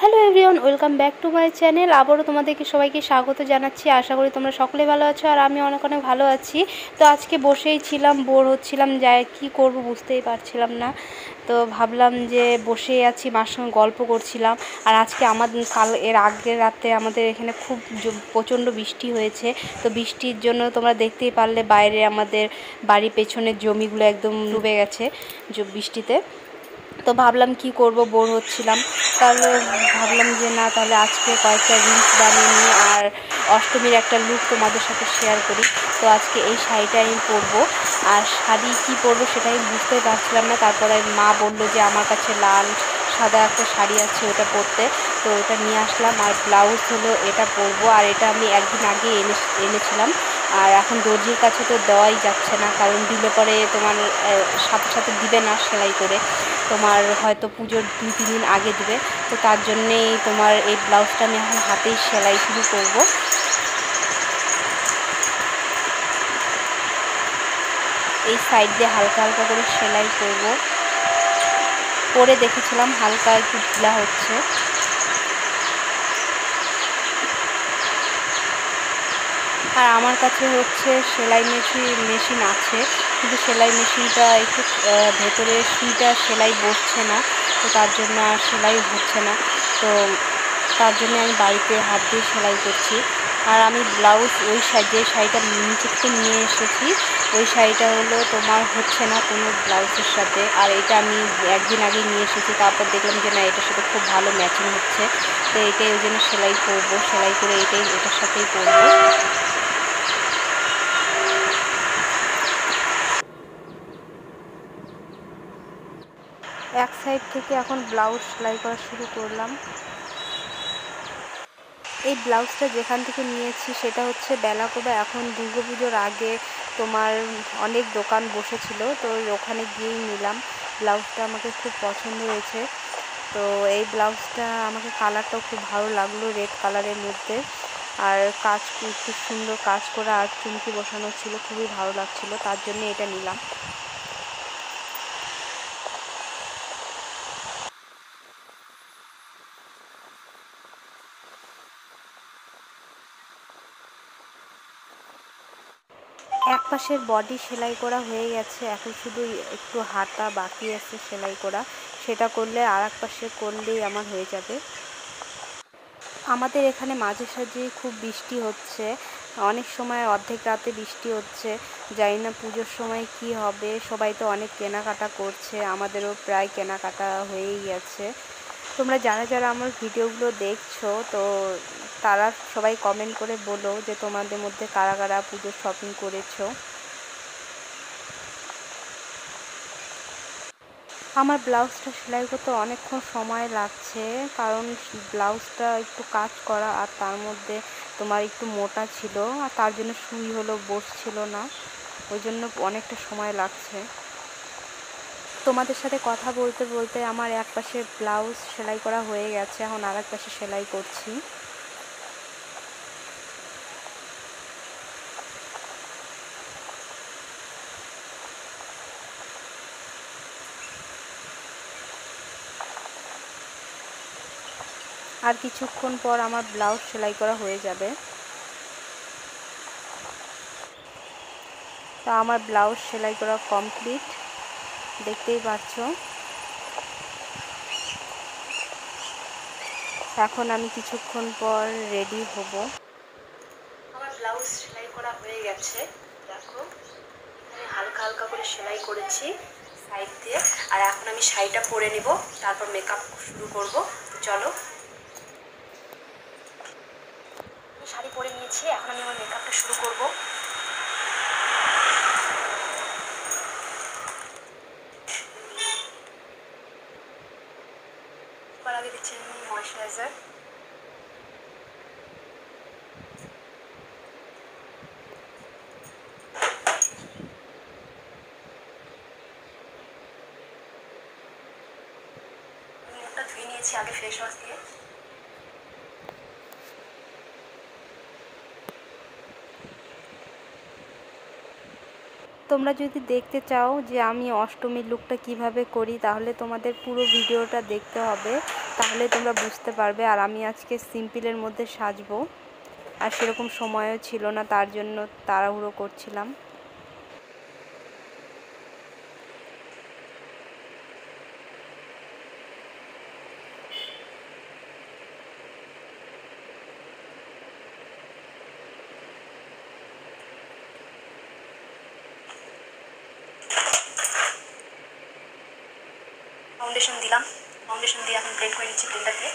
Hello everyone, welcome back to my channel. আবারও তোমাদেরকে সবাইকে স্বাগত জানাচ্ছি। আশা করি তোমরা সকলে ভালো আছো আর আমি অনেক অনেক ভালো আছি। তো আজকে বসেই ছিলাম, বোর হচ্ছিলাম, যাই কী করব বুঝতেই পারছিলাম না। তো ভাবলাম যে বসেই আছি, মার সঙ্গে গল্প করছিলাম। আর আজকে এর আগের রাতে আমাদের এখানে খুব প্রচণ্ড বৃষ্টি হয়েছে। তো বৃষ্টির জন্য তোমরা দেখতেই পারলে বাইরে আমাদের বাড়ির পেছনের জমিগুলো একদম ডুবে গেছে বৃষ্টিতে। তো ভাবলাম কি করব, বোর হচ্ছিলাম, তাহলে ভাবলাম যে না, তাহলে আজকে কয়েকটা রিলস বানিয়ে নিই আর অষ্টমীর একটা লুক তোমাদের সাথে শেয়ার করি। তো আজকে এই শাড়িটা আমি পরবো, আর শাড়ি কি পরবো সেটাই বুঝতেই পারছিলাম না। তারপরে মা বলল যে আমার কাছে লাল সাদা একটা শাড়ি আছে, ওটা পরতে। তো ওটা নিয়ে আসলাম, আর ব্লাউজ হলো এটা পরবো। আর এটা আমি একদিন আগে এনেছিলাম। আর এখন দর্জির কাছে তো দেওয়াই যাচ্ছে না, কারণ দিলে পরে তোমার সাথে সাথে দিবে না সেলাই করে, তোমার হয়তো পুজোর 2-3 দিন আগে দিবে। তো তার জন্যেই তোমার এই ব্লাউজটা আমি এখন হাতেই সেলাই শুরু করব। এই সাইড দিয়ে হালকা হালকা করে সেলাই করব। পরে দেখেছিলাম হালকা একটু ঢিলা হচ্ছে। আর আমার কাছে হচ্ছে সেলাই মেশিন আছে, কিন্তু সেলাই মেশিনটা একটু ভেতরে সুইটা সেলাই বসছে না, তো তার জন্য আর সেলাই হচ্ছে না। তো তার জন্য আমি বাড়িতে হাত দিয়ে সেলাই করছি। আর আমি ব্লাউজ ওই যে শাড়িটা নিচে থেকে নিয়ে এসেছি, ওই শাড়িটা হলো তোমার হচ্ছে না কোনো ব্লাউজের সাথে। আর এটা আমি একদিন আগে নিয়ে এসেছি, তারপর দেখলাম যে না, এটার সাথে খুব ভালো ম্যাচিং হচ্ছে। তো এটাই ওই জন্য সেলাই করবো, সেলাই করে এটার সাথেই করবো। এক সাইড থেকে এখন ব্লাউজ সেলাই করা শুরু করলাম। এই ব্লাউজটা যেখান থেকে নিয়েছি সেটা হচ্ছে বেলাকোবা। এখন দুর্গাপুজোর আগে তোমার অনেক দোকান বসেছিল, তো ওখানে গিয়েই নিলাম। ব্লাউজটা আমাকে খুব পছন্দ হয়েছে। তো এই ব্লাউজটা আমাকে কালারটাও খুব ভালো লাগলো, রেড কালারের মধ্যে। আর কাজ খুব সুন্দর কাজ করা, আর চুমকি বসানো ছিল, খুবই ভালো লাগছিল, তার জন্য এটা নিলাম। এক পাশের বডি সেলাই করা হয়ে গেছে, এখন শুধু একটু হাতা বাকি আছে সেলাই করা, সেটা করলে আর এক পাশে করলেই আমার হয়ে যাবে। আমাদের এখানে মাঝে সাঝে খুব বৃষ্টি হচ্ছে, অনেক সময় অর্ধেক রাতে বৃষ্টি হচ্ছে। জানি না পুজোর সময় কি হবে, সবাই তো অনেক কেনাকাটা করছে, আমাদেরও প্রায় কেনাকাটা হয়েই গেছে। তোমরা যারা যারা আমার ভিডিওগুলো দেখছো, তো তারা সবাই কমেন্ট করে বলো যে তোমাদের মধ্যে কারা কারা পুজোর শপিং করেছো। আমার ব্লাউজটা সেলাই করতে অনেকক্ষণ সময় লাগছে, কারণ ব্লাউজটা একটু কাজ করা, আর তার মধ্যে তোমার একটু মোটা ছিল, আর তার জন্য সুই হলো বসছিল না, ওই জন্য অনেকটা সময় লাগছে। তোমাদের সাথে কথা বলতে বলতে আমার এক পাশে ব্লাউজ সেলাই করা হয়ে গেছে, এখন আর এক পাশে সেলাই করছি। আর কিছুক্ষণ পর আমার ব্লাউজ সেলাই করা হয়ে যাবে। তা আমার ব্লাউজ সেলাই করা কমপ্লিট, দেখতেই পাচ্ছ। এখন আমি কিছুক্ষণ পর রেডি হব। আমার ব্লাউজ সেলাই করা হয়ে গেছে, দেখো আমি হালকা হালকা করে সেলাই করেছি সাইড দিয়ে। আর এখন আমি শাড়িটা পরে নেব, তারপর মেকআপ শুরু করব। তো চলো, শাড়ি পরে নিয়েছি, এখন আমি আমার মেকআপটা শুরু করব। তার আগে দিচ্ছি আমি ময়শ্চারাইজার। মুখটা ধুয়ে নিয়েছি আগে ফেস ওয়াশ দিয়ে। তোমরা যদি দেখতে চাও যে আমি অষ্টমীর লুকটা কিভাবে করি, তাহলে তোমাদের পুরো ভিডিওটা দেখতে হবে, তাহলে তোমরা বুঝতে পারবে। আর আমি আজকে সিম্পলের মধ্যে সাজবো, আর সেরকম সময়ও ছিল না, তার জন্য তাড়াহুড়ো করছিলাম। ফাউন্ডেশন দিলাম, ফাউন্ডেশন দিয়ে এখন ব্লেন্ড করে নিচ্ছি ব্লেন্ডার দিয়ে।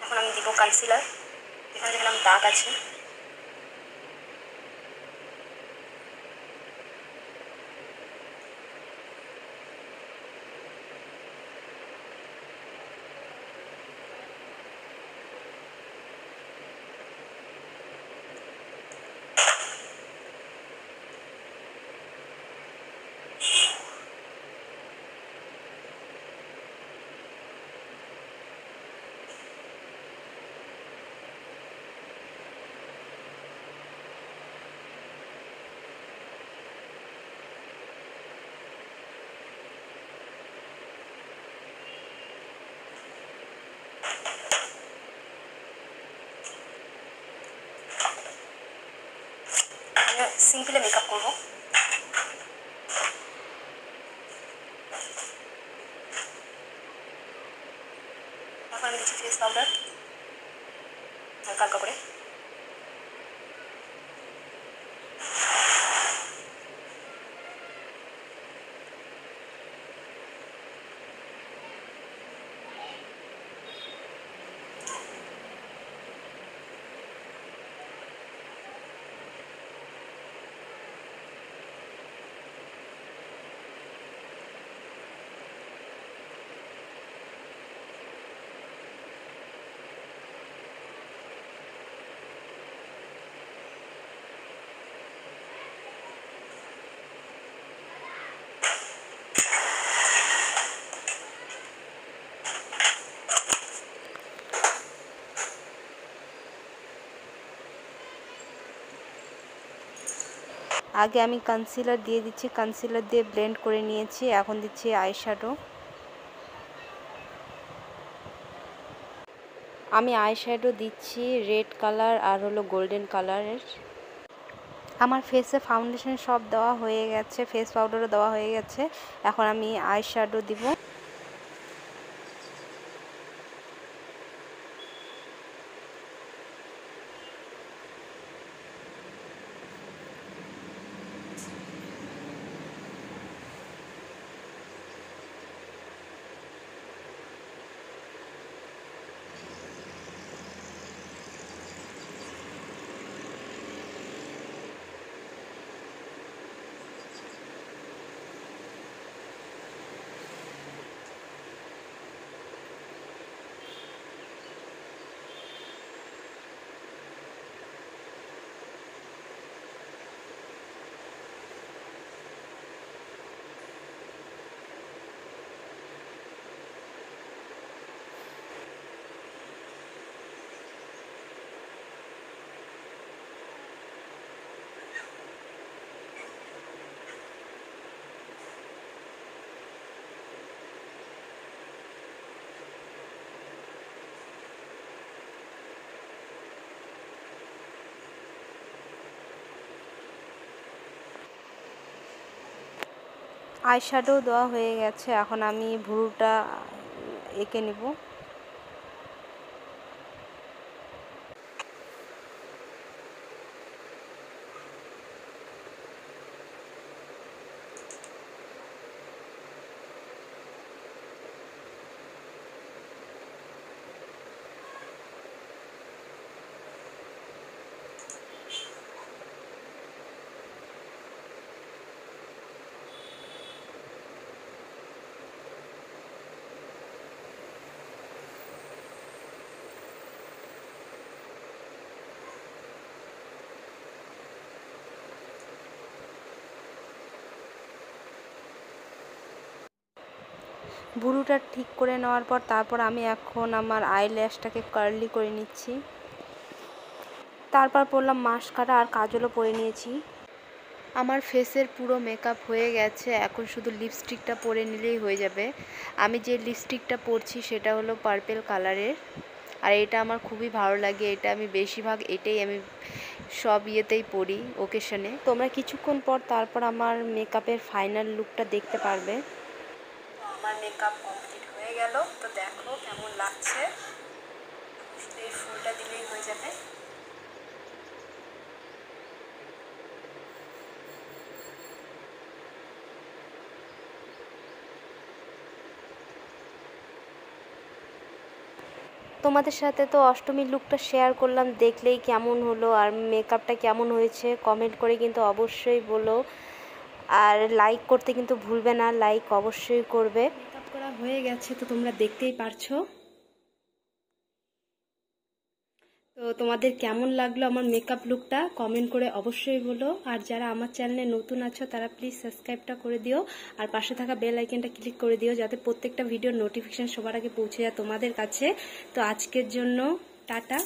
এখন আমি দিব কনসিলার, এখানে দেখলাম দাগ আছে। সিম্পলে মেকআপ করবো। এখন আমি দিচ্ছি ফেস পাউডার হালকা হালকা করে। আগে আমি কনসিলার দিয়ে দিচ্ছি, কনসিলার দিয়ে ব্লেন্ড করে নিয়েছি। এখন দিচ্ছি আইশ্যাডো। আমি আইশ্যাডো দিচ্ছি রেড কালার আর হলো গোল্ডেন কালারের। আমার ফেসে ফাউন্ডেশন সব দেওয়া হয়ে গেছে, ফেস পাউডারও দেওয়া হয়ে গেছে। এখন আমি আইশ্যাডো দিব। আইশ্যাডো দেওয়া হয়ে গেছে। এখন আমি ভুরুটা এঁকে নেব। ভুরুটা ঠিক করে নেওয়ার পর তারপর আমি এখন আমার আইল্যাশটাকে কার্লি করে নিচ্ছি। তারপর পরলাম মাস্কারা আর কাজলও পরে নিয়েছি। আমার ফেসের পুরো মেকআপ হয়ে গেছে, এখন শুধু লিপস্টিকটা পরে নিলেই হয়ে যাবে। আমি যে লিপস্টিকটা পরছি সেটা হলো পার্পল কালারের, আর এটা আমার খুবই ভালো লাগে। এটা আমি বেশিরভাগ এটাই আমি সব ইয়েতেই পরি ওকেশনে। তোমরা কিছুক্ষণ পর তারপর আমার মেকআপের ফাইনাল লুকটা দেখতে পারবে। আমার মেকআপ কমপ্লিট হয়ে গেল, তো দেখো কেমন লাগছে। এই ফুলটা দিলেই হয়ে যাবে। তোমাদের সাথে তো অষ্টমীর লুকটা শেয়ার করলাম, দেখলেই কেমন হলো আর মেকআপটা কেমন হয়েছে কমেন্ট করে কিন্তু অবশ্যই বলো। আর লাইক করতে কিন্তু ভুলবে না, লাইক অবশ্যই করবে। মেকআপ করা হয়ে গেছে তো তোমরা দেখতেই পারছো। তো তোমাদের কেমন লাগলো আমার মেকআপ লুকটা কমেন্ট করে অবশ্যই বলো। আর যারা আমার চ্যানেলে নতুন আছো তারা প্লিজ সাবস্ক্রাইবটা করে দিও আর পাশে থাকা বেল আইকনটা ক্লিক করে দিও, যাতে প্রত্যেকটা ভিডিওর নোটিফিকেশন সবার আগে পৌঁছে যায় তোমাদের কাছে। তো আজকের জন্য টাটা।